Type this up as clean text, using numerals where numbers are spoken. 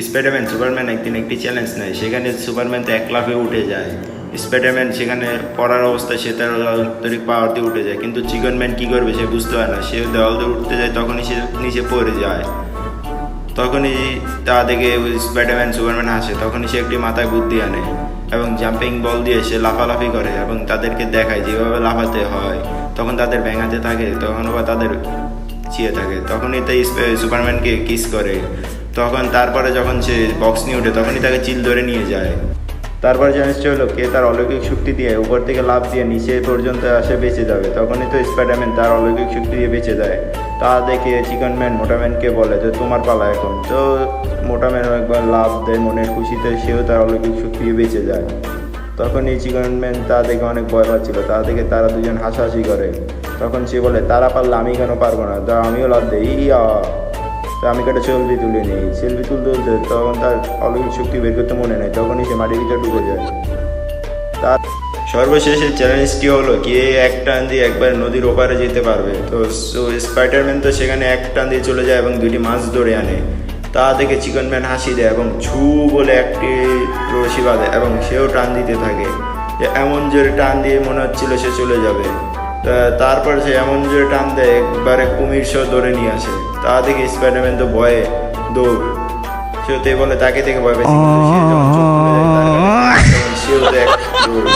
Spiderman Superman একদিন একটি challenge নেয়, সেখানে সুপারম্যান তো এক লাফে উঠে যায়। স্পাইডারম্যান সেখানে পড়ার অবস্থায় সে তার আন্তরিক পাওয়ার দিয়ে উঠে যায়, কিন্তু চিকন ম্যান কী করবে সে বুঝতে পারে না। সে দেওয়াল দিয়ে উঠতে যায়, তখনই সে নিচে পড়ে যায়। তখনই তা দেখে স্পাইডারম্যান সুপারম্যান হাসে। তখনই সে একটি মাথায় বুদ্ধি আনে এবং জাম্পিং বল দিয়ে সে লাফালাফি করে এবং তাদেরকে দেখায় যেভাবে লাফাতে হয়। তখন তাদের ভেঙাতে থাকে, তখন আবার তাদের চিয়ে থাকে। তখনই তাই সুপারম্যানকে কিস করে। তখন তারপরে যখন সে বক্স নিয়ে ওঠে তখনই তাকে চিল ধরে নিয়ে যায়। তারপর চ্যালেঞ্জটা হলো কে তার অলৌকিক শক্তি দিয়ে উপর থেকে লাফ দিয়ে নিচে পর্যন্ত আসে বেঁচে যাবে। তখনই তো স্পাইডারম্যান তার অলৌকিক শক্তি দিয়ে বেঁচে যায়। তা দেখে চিকন ম্যান মোটাম্যানকে বলে যে তোমার পালা এখন। তো মোটাম্যানও একবার লাফ দেয় মনের খুশিতে, সেও তার অলৌকিক শক্তি দিয়ে বেঁচে যায়। তখন এই চিকন ম্যান তা দেখে অনেক ভয় পাচ্ছিল। তা দেখে তারা দুজন হাসাহাসি করে। তখন সে বলে তারা পারলে আমি কেন পারবো না, তা আমিও লাফ দেই ইয়া। তো আমি একটা সেলফি তুলে নিই। সেলফি তুলতে তুলতে তখন তার অলৌকিক শক্তি বের করতে মনে নেই, তখনই সে মাটির ভিতরে ডুবে যায়। তার সর্বশেষে চ্যালেঞ্জটি হলো কে এক টান দিয়ে একবার নদীর ওপারে যেতে পারবে। তো স্পাইডারম্যান তো সেখানে এক টান দিয়ে চলে যায় এবং দুটি মাছ ধরে আনে। তা দেখে চিকন ম্যান হাসি দেয় এবং ছু বলে একটি রশি বাঁধে এবং সেও টান দিতে থাকে। যে এমন জোরে টান দিয়ে মনে হচ্ছিল সে চলে যাবে। তারপর সে এমন জোরে টান দেয় একবারে কুমির সহ ধরে নিয়ে আসে। তা দেখে স্পাইডারম্যান তো ভয়ে দৌড়। সেও তো বলে তাকে দেখে ভয় পেয়েছে, কিন্তু সে যখন চোখ খুলে যায় তার কাছে, তখন সেও তো এক দৌড়।